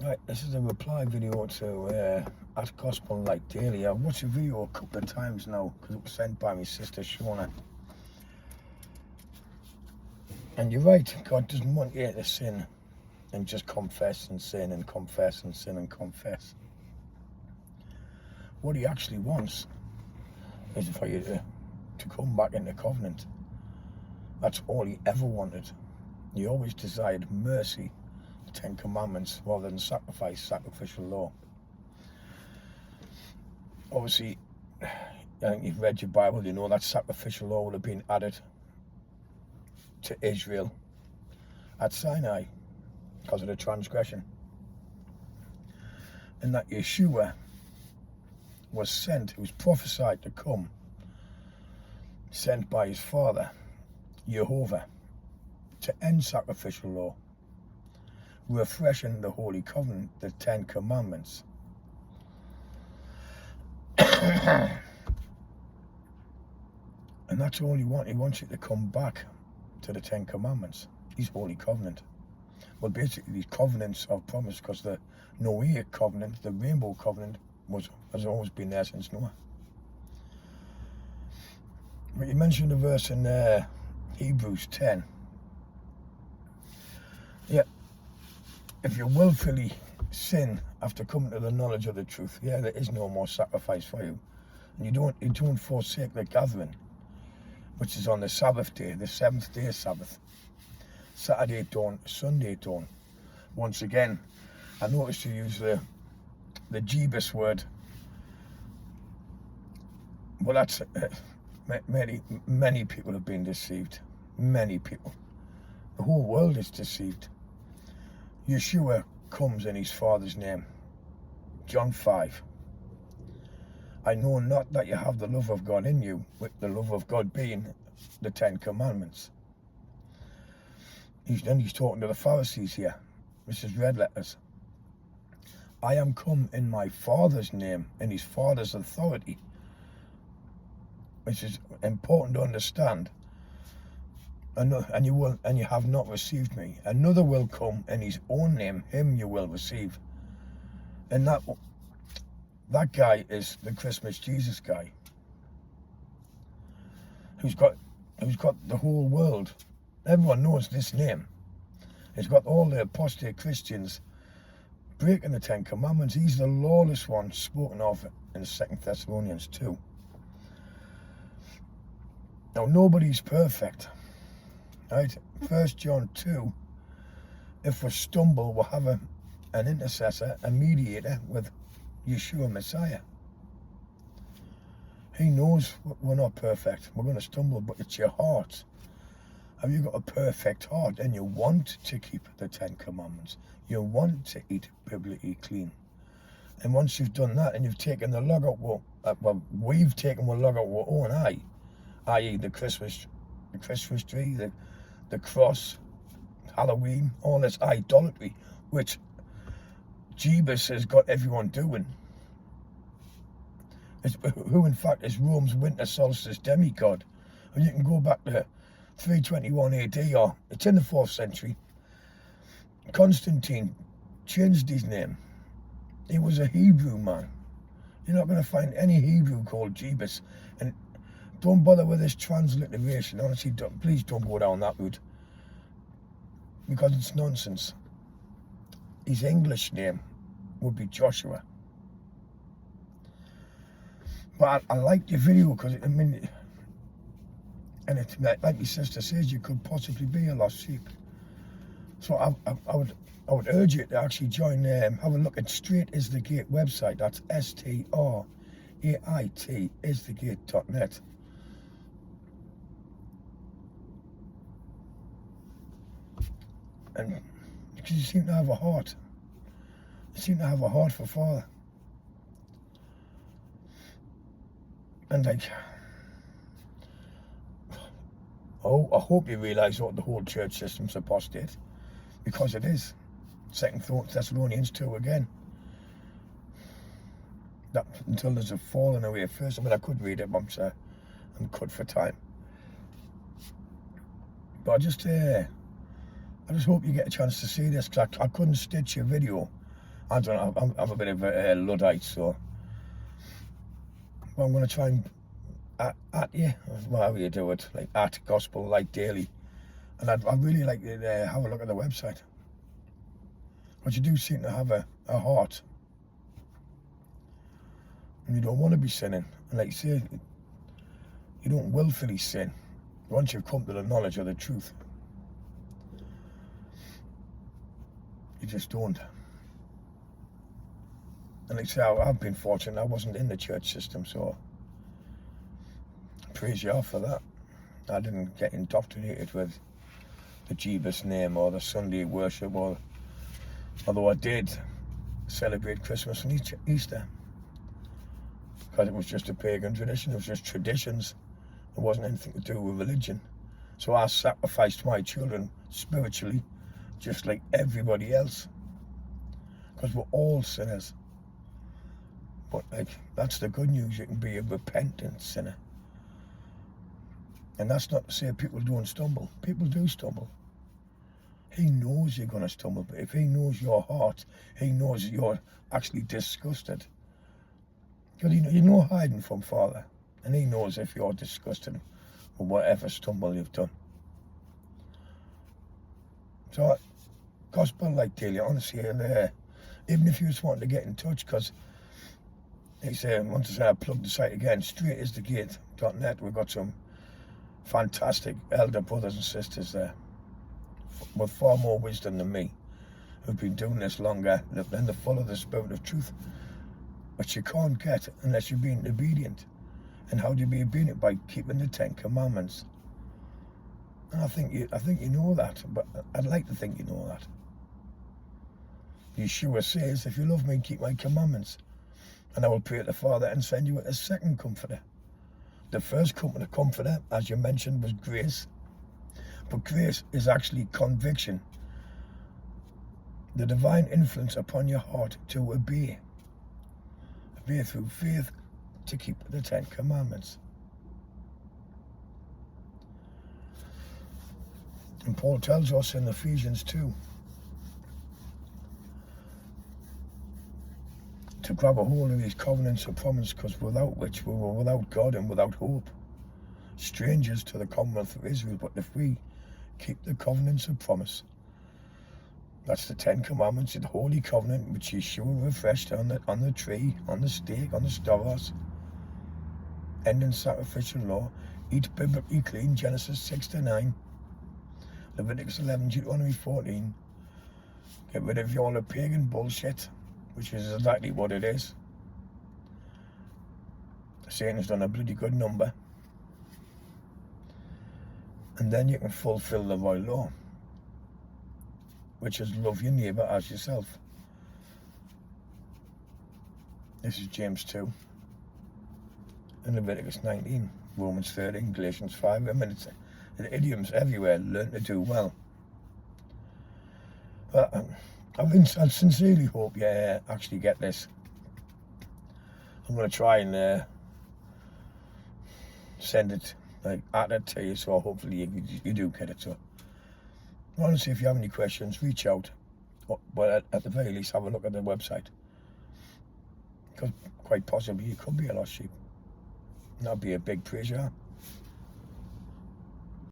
Right, this is a reply video to at Gospel Light Daily. I've watched the video a couple of times now because it was sent by my sister Shona. And you're right, God doesn't want you to sin and just confess and sin and confess and sin and confess. What he actually wants is for you to come back into covenant. That's all he ever wanted. He always desired mercy, the Ten Commandments, rather than sacrifice, sacrificial law. Obviously, I think you've read your Bible, you know that sacrificial law would have been added to Israel at Sinai because of the transgression. And that Yeshua was sent, he was prophesied to come, sent by his father, Jehovah, to end sacrificial law, refreshing the Holy Covenant, the Ten Commandments. And that's all he wants. He wants you to come back to the Ten Commandments, his Holy Covenant. Well, basically, these covenants of promise, because the Noahic covenant, the Rainbow Covenant, has always been there since Noah. But you mentioned a verse in Hebrews 10. Yeah, if you willfully sin after coming to the knowledge of the truth, yeah, there is no more sacrifice for you. And you don't forsake the gathering, which is on the Sabbath day, the seventh day Sabbath. Saturday dawn, Sunday dawn. Once again, I noticed you use the Jebus word. Well, that's many people have been deceived. Many people. The whole world is deceived. Yeshua comes in his Father's name. John 5. I know not that you have the love of God in you, with the love of God being the Ten Commandments. He's talking to the Pharisees here. This is red letters. I am come in my Father's name, in his Father's authority. Which is important to understand. And you have not received me. Another will come in his own name, him you will receive. And that guy is the Christmas Jesus guy, who's got the whole world. Everyone knows this name. He's got all the apostate Christians breaking the Ten Commandments. He's the lawless one spoken of in 2 Thessalonians 2. Now, nobody's perfect, right? 1 John 2, if we stumble, we'll have an intercessor, a mediator with Yeshua Messiah. He knows we're not perfect. We're going to stumble, but it's your heart. Have you got a perfect heart and you want to keep the Ten Commandments? You want to eat biblically clean. And once you've done that and you've taken the log out, well, we've taken the log out our own eye, i.e. the Christmas tree, the cross, Halloween, all this idolatry, which Jebus has got everyone doing. Who in fact is Rome's winter solstice demigod. And you can go back to 321 AD, or it's in the 4th century. Constantine changed his name. He was a Hebrew man. You're not going to find any Hebrew called Jebus. And don't bother with this transliteration. Honestly, please don't go down that route, because it's nonsense. His English name would be Joshua. But I liked your video because, I mean, and it's like my sister says, you could possibly be a lost sheep. So I would urge you to actually join, have a look at Straight Is The Gate website. That's STRAIT, isthegate.net. And because you seem to have a heart. You seem to have a heart for Father. And like, oh, I hope you realise what the whole church system's apostate. Because it is. 2 Thessalonians 2 again. That until there's a falling away first. I mean, I could read it, but I'm cut for time. But I just hope you get a chance to see this, because I couldn't stitch your video I don't know, I'm a bit of a Luddite, so I'm going to try and at you, however you do it, like at Gospel Light Daily. And I'd really like to have a look at the website. But you do seem to have a heart. And you don't want to be sinning. And like you say, you don't willfully sin once you've come to the knowledge of the truth. You just don't. And like I say, I've been fortunate. I wasn't in the church system, so praise you for that. I didn't get indoctrinated with the Jeebus name or the Sunday worship, although I did celebrate Christmas and Easter, because it was just a pagan tradition. It was just traditions. It wasn't anything to do with religion. So I sacrificed my children spiritually, just like everybody else, because we're all sinners. But like, that's the good news. You can be a repentant sinner. And that's not to say people don't stumble. People do stumble. He knows you're going to stumble, but if he knows your heart, he knows you're actually disgusted. Because you're no hiding from Father. And he knows if you're disgusted with whatever stumble you've done. So, Gospel Light Daily, honestly, even if you just want to get in touch, because they say, once I say I plug the site again, straightisthegate.net, we've got some fantastic elder brothers and sisters there with far more wisdom than me, who've been doing this longer, and they're full of the spirit of truth, which you can't get unless you're being obedient. And how do you be obedient? By keeping the 10 Commandments. And I think you know that, but I'd like to think you know that. Yeshua says, if you love me, keep my commandments, and I will pray to the Father and send you a second comforter. The first comforter, as you mentioned, was grace. But grace is actually conviction. The divine influence upon your heart to obey. Obey through faith to keep the 10 Commandments. And Paul tells us in Ephesians 2 to grab a hold of these covenants of promise, because without which we were without God and without hope, strangers to the Commonwealth of Israel. But if we keep the covenants of promise, that's the 10 Commandments, the Holy Covenant, which Yeshua refreshed on the tree, on the stake, on the stars, ending sacrificial law, eat biblically clean, Genesis 6-9, Leviticus 11, Deuteronomy 14, get rid of all the pagan bullshit, which is exactly what it is. Satan's done a bloody good number. And then you can fulfill the royal law, which is love your neighbour as yourself. This is James 2, and Leviticus 19, Romans 13, Galatians 5. I mean, it's the idioms everywhere. Learn to do well. But I sincerely hope you actually get this. I'm going to try and send it at it to you, so hopefully you do get it. So honestly, if you have any questions, reach out, but at the very least have a look at the website, because quite possibly you could be a lost sheep. That'd be a big praise, yeah.